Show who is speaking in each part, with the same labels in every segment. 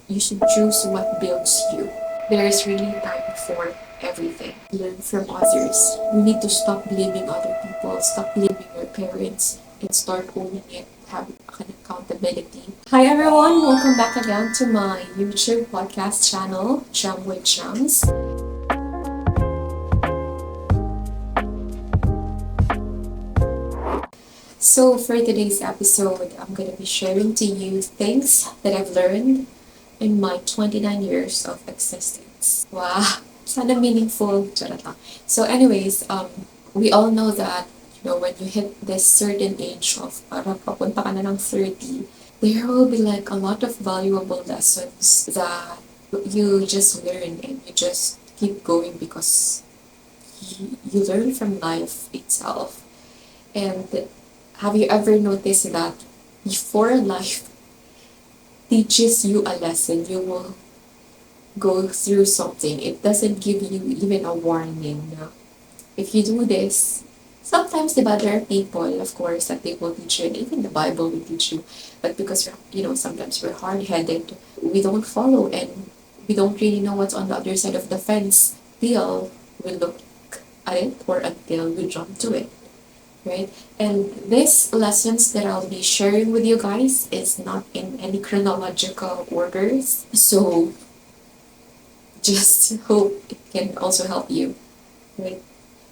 Speaker 1: You should choose what builds you. There is really time for everything. Learn from others. We need to stop blaming other people, stop blaming your parents, and start owning it, have an accountability. Hi everyone, welcome back again to my YouTube podcast channel, Jam with Jams. So for today's episode, I'm going to be sharing to you things that I've learned in my 29 years of existence. Wow, sana meaningful. Charot lang. So anyways, we all know that, when you hit this certain age of parang papunta ka na ng 30, there will be like a lot of valuable lessons that you just learn and you just keep going because you learn from life itself. And have you ever noticed that before life teaches you a lesson, you will go through something? It doesn't give you even a warning. No? If you do this, sometimes there are people, of course, that they will teach you, and even the Bible will teach you. But because sometimes we're hard-headed, we don't follow, and we don't really know what's on the other side of the fence till we look at it or until we jump to it, right? And these lessons that I'll be sharing with you guys is not in any chronological orders. So just hope it can also help you, right?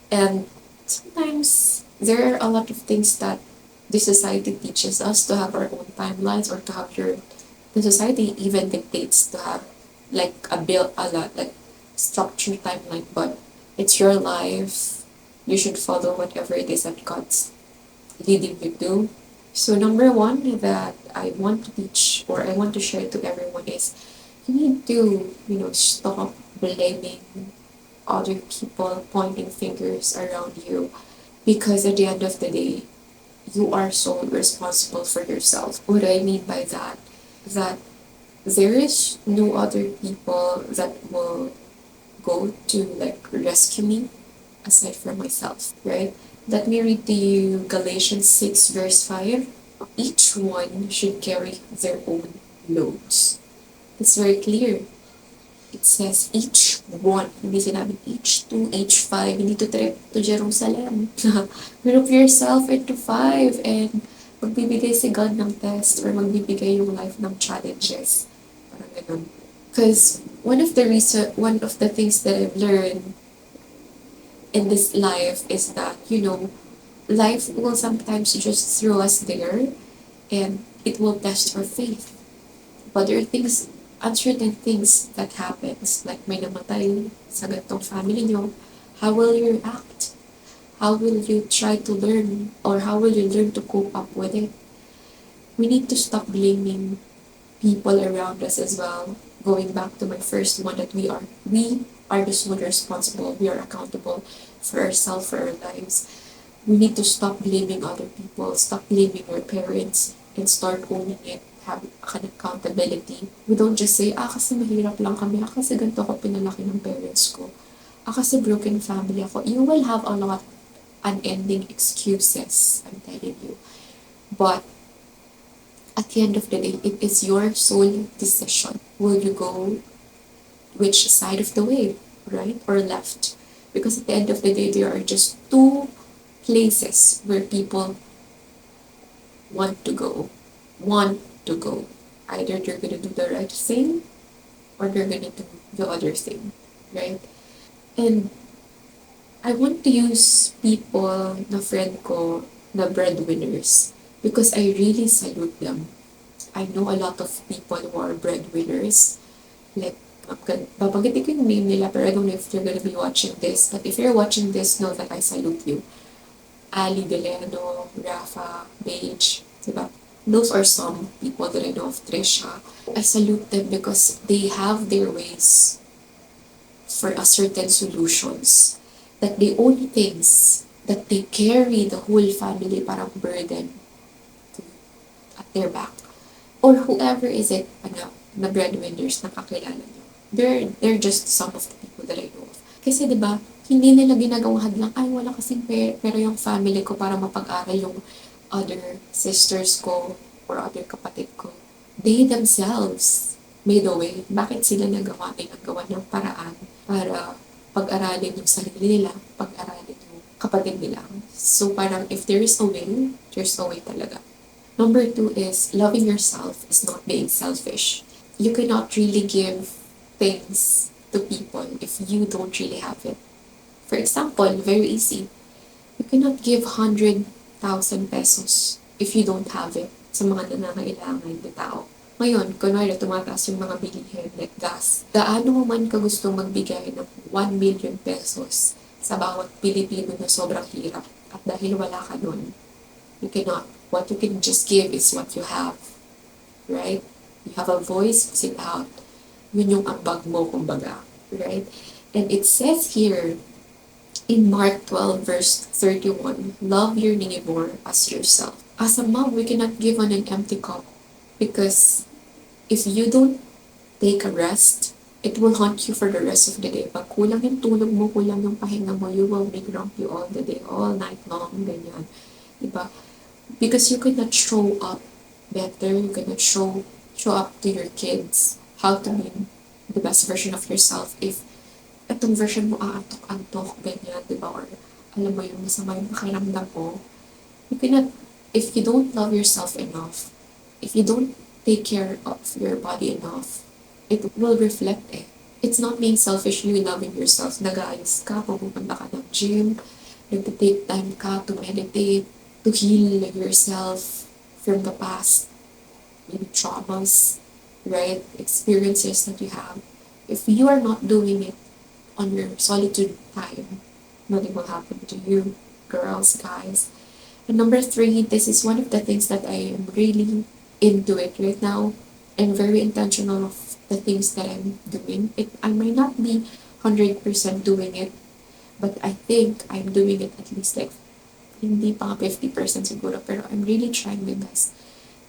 Speaker 1: And sometimes there are a lot of things that the society teaches us to have our own timelines or to have the society even dictates to have like a lot like structured timeline, but it's your life. You should follow whatever it is that God's leading you to. So number one that I want to teach or I want to share to everyone is you need to, stop blaming other people, pointing fingers around you. Because at the end of the day, you are solely responsible for yourself. What do I mean by that? That there is no other people that will go to like rescue me aside from myself, right? Let me read to you Galatians 6 verse 5. Each one should carry their own loads. It's very clear. It says each one. Hindi sinabi each two, each five. Hindi to trip to Jerusalem. Group yourself into five and magbibigay si God ng test or magbibigay yung life ng challenges. Parang ganun. Because one of the things that I've learned in this life is that, life will sometimes just throw us there and it will test our faith. But there are things, uncertain things that happens, like may namatay sa ganitong family nyo, how will you react? How will you try to learn or how will you learn to cope up with it? We need to stop blaming people around us as well. Going back to my first one that we are the sole responsible, we are accountable for ourselves, for our lives. We need to stop blaming other people, stop blaming our parents, and start owning it, have an accountability. We don't just say, kasi mahirap lang kami, kasi ganito ako pinalaki ng parents ko, kasi broken family ako. You will have a lot unending excuses, I'm telling you. But at the end of the day, it is your sole decision. Will you go which side of the way, right or left? Because at the end of the day, there are just two places where people want to go. Want to go. Either they're gonna do the right thing or they're gonna do the other thing, right? And I want to use people na friend ko na breadwinners because I really salute them. I know a lot of people who are breadwinners. Like, babanggitin ko yung name nila, pero I don't know if they're gonna be watching this. But if you're watching this, know that I salute you. Ali Deleno, Rafa, Paige, diba? Those are some people that I know of. Trisha. I salute them because they have their ways for a certain solutions. That they own things. That they carry the whole family parang burden at their back. Or whoever is it, na breadwinners na kakilala nyo. They're just some of the people that I know of. Kasi diba, hindi nila ginagawang hadlang, ay wala kasing pero yung family ko para mapag-aral yung other sisters ko or other kapatid ko. They themselves made a way. Bakit sila nagawa ng paraan para pag-aralin yung sarili nila, pag-aralin yung kapatid nila. So parang if there is a way, there's a way talaga. Number two is loving yourself is not being selfish. You cannot really give things to people if you don't really have it. For example, very easy. You cannot give 100,000 pesos if you don't have it sa mga nangangailangan na tao. Ngayon, kunwari tumataas yung mga bilihin like gas. Gaano mo man ka gusto magbigay ng 1 million pesos sa bawat Pilipino na sobrang hirap at dahil wala ka nun, you cannot. What you can just give is what you have. Right? You have a voice, sit out. Yun yung ambag mo, kumbaga. Right? And it says here, in Mark 12 verse 31, love your neighbor as yourself. As a mom, we cannot give on an empty cup because if you don't take a rest, it will haunt you for the rest of the day. Pag kulang yung tulog mo, kulang yung pahinga mo, you will be grumpy all the day, all night long, ganyan. Diba? Because you cannot show up better, you cannot show up to your kids how to be the best version of yourself if itong version mo aantok-antok, ganyan, di ba? Or alam mo yung masama yung pakiramdam mo. You cannot, if you don't love yourself enough, if you don't take care of your body enough, it will reflect eh. It's not being selfish, you loving yourself. Nag-aayos ka, pupunta ka ng gym, nag-take time ka to meditate, to heal yourself from the past, maybe traumas, right? Experiences that you have. If you are not doing it on your solitude time, nothing will happen to you, girls, guys. And number three, this is one of the things that I am really into it right now and very intentional of the things that I'm doing. I might not be 100% doing it, but I think I'm doing it at least like hindi pa 50% siguro, pero I'm really trying my best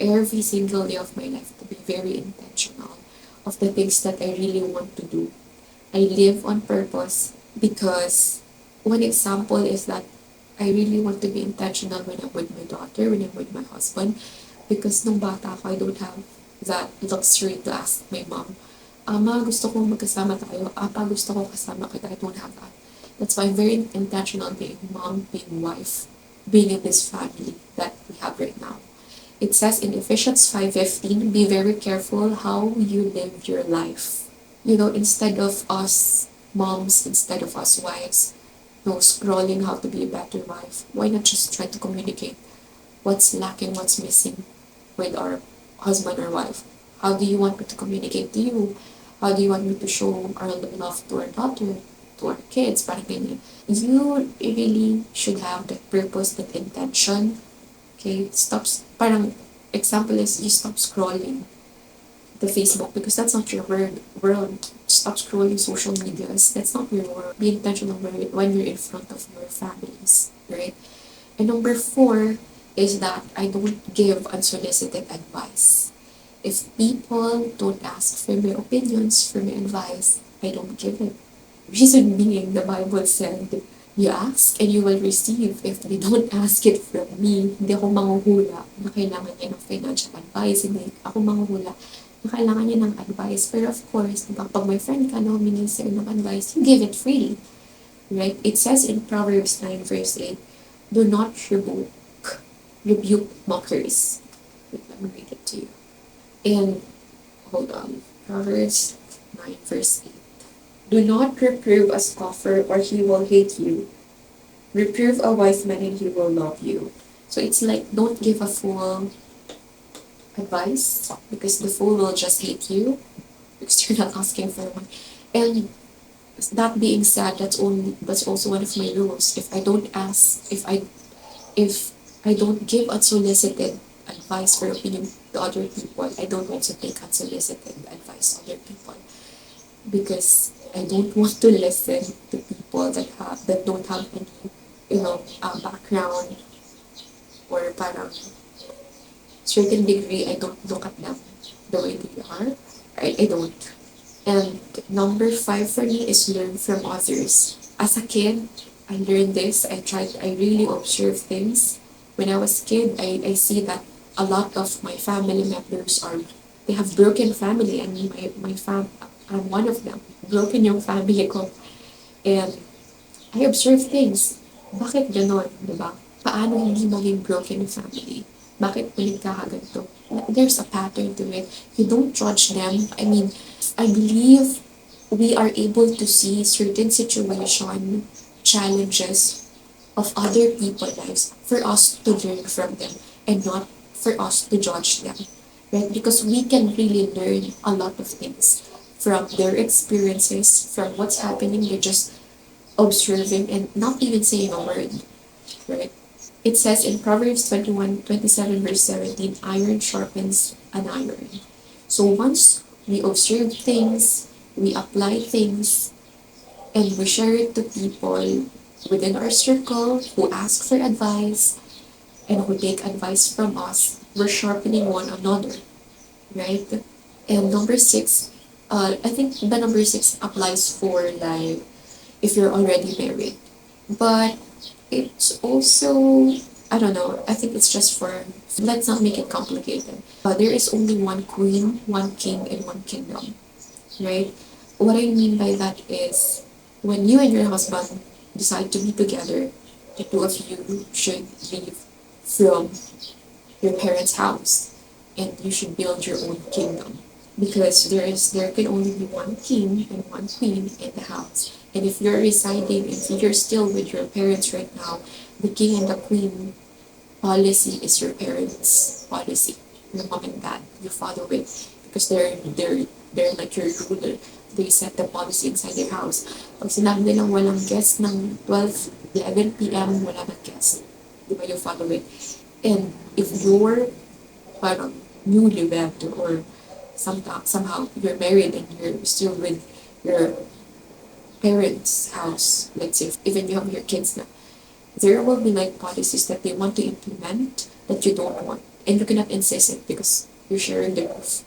Speaker 1: every single day of my life to be very intentional of the things that I really want to do. I live on purpose because one example is that I really want to be intentional when I'm with my daughter, when I'm with my husband, because nung bata ako, I don't have that luxury to ask my mom, Ama, gusto ko magkasama tayo. Apa, gusto ko kasama kita. I don't have that. That's why I'm very intentional being mom, being wife, being in this family that we have right now. It says in Ephesians 5:15, be very careful how you live your life. You know, instead of us moms, instead of us wives, scrolling how to be a better wife, why not just try to communicate what's lacking, what's missing with our husband or wife? How do you want me to communicate to you? How do you want me to show our love to our daughter, to our kids? Parang ganyan. You really should have that purpose, that intention. Okay? Parang example is you stop scrolling the Facebook because that's not your world. Stop scrolling social medias. That's not your world. Be intentional when you're in front of your families, right? And number four is that I don't give unsolicited advice. If people don't ask for my opinions, for my advice, I don't give it. Reason being, the Bible said, you ask and you will receive. If they don't ask it from me, hindi ako manghuhula na kailangan niya ng financial advice. Hindi ako manghuhula na kailangan niya ng advice. Pero of course, diba, pag my friend ka na humingi sa'yo ng advice, you give it freely. Right? It says in Proverbs 9 verse 8, do not rebuke mockers. Let me read it to you. And, hold on, Proverbs 9 verse 8. Do not reprove a scoffer or he will hate you. Reprove a wise man and he will love you. So it's like, don't give a fool advice because the fool will just hate you because you're not asking for one. And that being said, that's also one of my rules. If I don't ask, if I don't give unsolicited advice for opinion to other people, I don't also take unsolicited advice to other people because I don't want to listen to people that don't have any, background or parang certain degree. I don't look at them the way they are. I don't. And number 5 for me is learn from others. As a kid, I learned this. I really observe things. When I was a kid, I see that a lot of my family members are They have broken family. I mean, I'm one of them. Broken yung family ko. And I observe things. Bakit ganon, di ba? Paano hindi maging broken yung family? Bakit ulit kakaganto? There's a pattern to it. You don't judge them. I mean, I believe we are able to see certain situation, challenges of other people's lives for us to learn from them and not for us to judge them, right? Because we can really learn a lot of things from their experiences, from what's happening. They're just observing and not even saying a word, right? It says in Proverbs 21:27, verse 17, iron sharpens an iron. So once we observe things, we apply things, and we share it to people within our circle who ask for advice and who take advice from us, we're sharpening one another, right? And number six, I think the number six applies for like if you're already married. But it's also, I don't know, I think it's just for, let's not make it complicated. There is only one queen, one king, and one kingdom, right? What I mean by that is when you and your husband decide to be together, the two of you should leave from your parents' house and you should build your own kingdom because there can only be one king and one queen in the house. And if you're residing, if you're still with your parents right now, the king and the queen policy is your parents' policy. Your mom and dad, you follow it because they're like your ruler. They set the policy inside their house. Pag sinabi nilang walang guest ng 12, 11 p.m., wala nang guest. Di ba, you follow it? And if you're parang newlywed or somehow you're married and you're still with your parents' house, let's say, even you have your kids now, there will be like policies that they want to implement that you don't want. And you cannot insist it because you're sharing the roof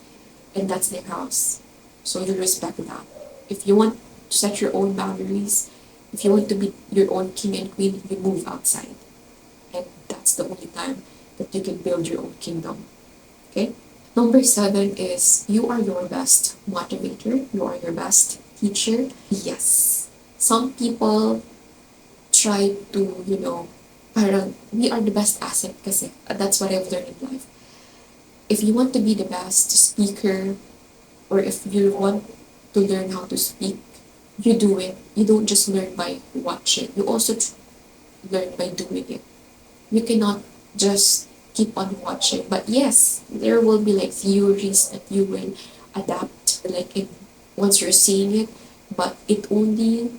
Speaker 1: and that's their house. So you respect that. If you want to set your own boundaries, if you want to be your own king and queen, you move outside. And that's the only time that you can build your own kingdom. Okay? Number seven is you are your best motivator, you are your best teacher. Yes. Some people try to, parang we are the best asset kasi that's what I've learned in life. If you want to be the best speaker or if you want to learn how to speak, you do it. You don't just learn by watching. You also learn by doing it. You cannot just keep on watching. But yes, there will be like theories that you will adapt like in once you're seeing it, but it only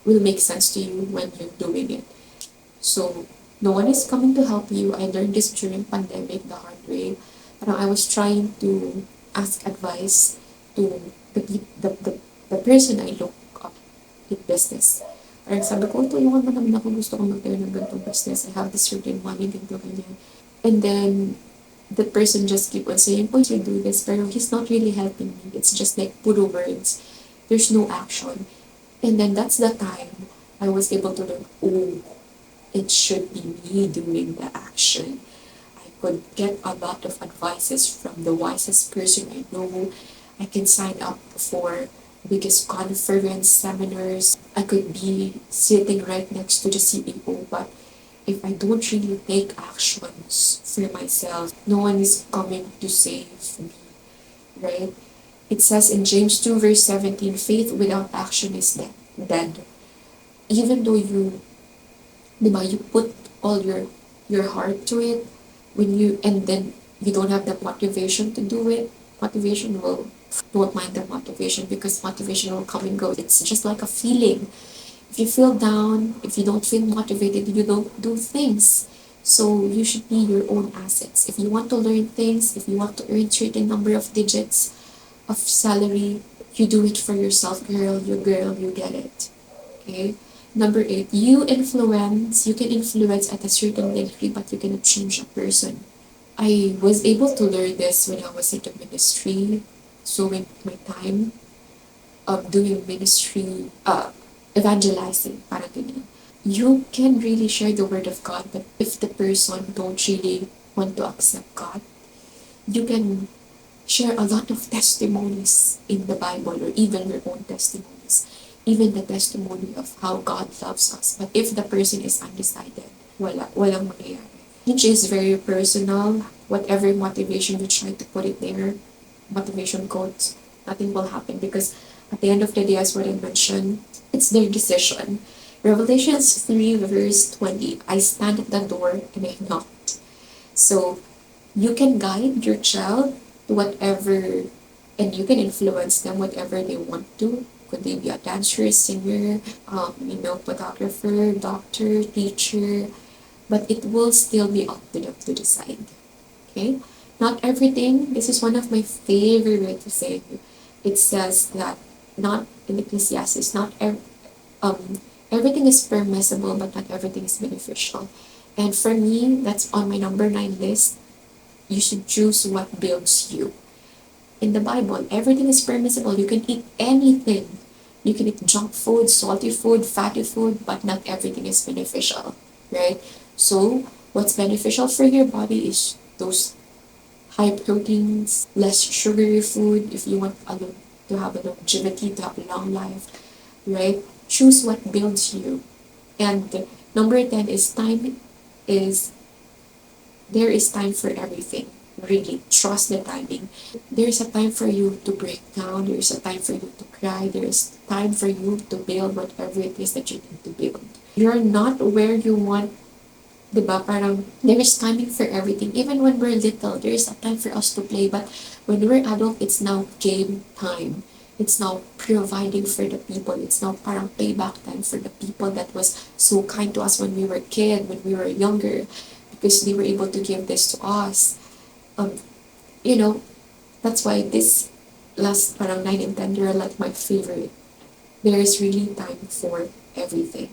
Speaker 1: will make sense to you when you're doing it. So no one is coming to help you. I learned this during pandemic the hard way. I was trying to ask advice to the person I look up in business. Parang sabi ko, tulungan mo naman ako, gusto ko magtayo ng ganitong business. I have this certain money, ganito, ganyan. And then, the person just keep on saying, oh, you do this, pero he's not really helping me. It's just like puro words. There's no action. And then that's the time I was able to learn, oh, it should be me doing the action. I could get a lot of advices from the wisest person I know. I can sign up for biggest conference seminars. I could be sitting right next to the CEO, but if I don't really take actions for myself, no one is coming to save me, right? It says in James 2 verse 17, faith without action is dead. Even though you put all your heart to it, and then you don't have the motivation to do it, motivation will don't mind the motivation because motivation will come and go. It's just like a feeling. If you feel down, if you don't feel motivated, you don't do things. So you should be your own assets. If you want to learn things, if you want to earn certain number of digits of salary, you do it for yourself, girl, you get it. Okay? Number 8, you can influence at a certain degree, but you cannot change a person. I was able to learn this when I was in the ministry. So with my time of doing ministry, evangelizing, parang ganyan. You can really share the word of God, but if the person don't really want to accept God, you can share a lot of testimonies in the Bible, or even your own testimonies, even the testimony of how God loves us. But if the person is undecided, walang mangyayari. Each is very personal. Whatever motivation you try to put it there, motivation quotes, nothing will happen, because at the end of the day, as what I mentioned, it's their decision. Revelations 3 verse 20, I stand at the door and I knock. So you can guide your child to whatever, and you can influence them whatever they want to. Could they be a dancer, singer, photographer, doctor, teacher, but it will still be up to them to decide. Okay? Not everything, this is one of my favorite way to say it. It says that, not in Ecclesiastes, not everything is permissible, but not everything is beneficial. And for me, that's on my number 9 list. You should choose what builds you. In the Bible, everything is permissible. You can eat anything. You can eat junk food, salty food, fatty food, but not everything is beneficial, right? So, what's beneficial for your body is those high proteins, less sugary food if you want to have a longevity, to have a long life, right? Choose what builds you. And number 10 is time is there is time for everything. Really, trust the timing. There's a time for you to break down. There's a time for you to cry. There's time for you to build whatever it is that you need to build. You're not where you want, diba? Parang there is timing for everything. Even when we're little, there is a time for us to play. But when we're adult, it's now game time. It's now providing for the people. It's now parang payback time for the people that was so kind to us when we were kid, when we were younger, because they were able to give this to us. Um, you know, that's why this last parang 9 and 10, they're like my favorite. There is really time for everything.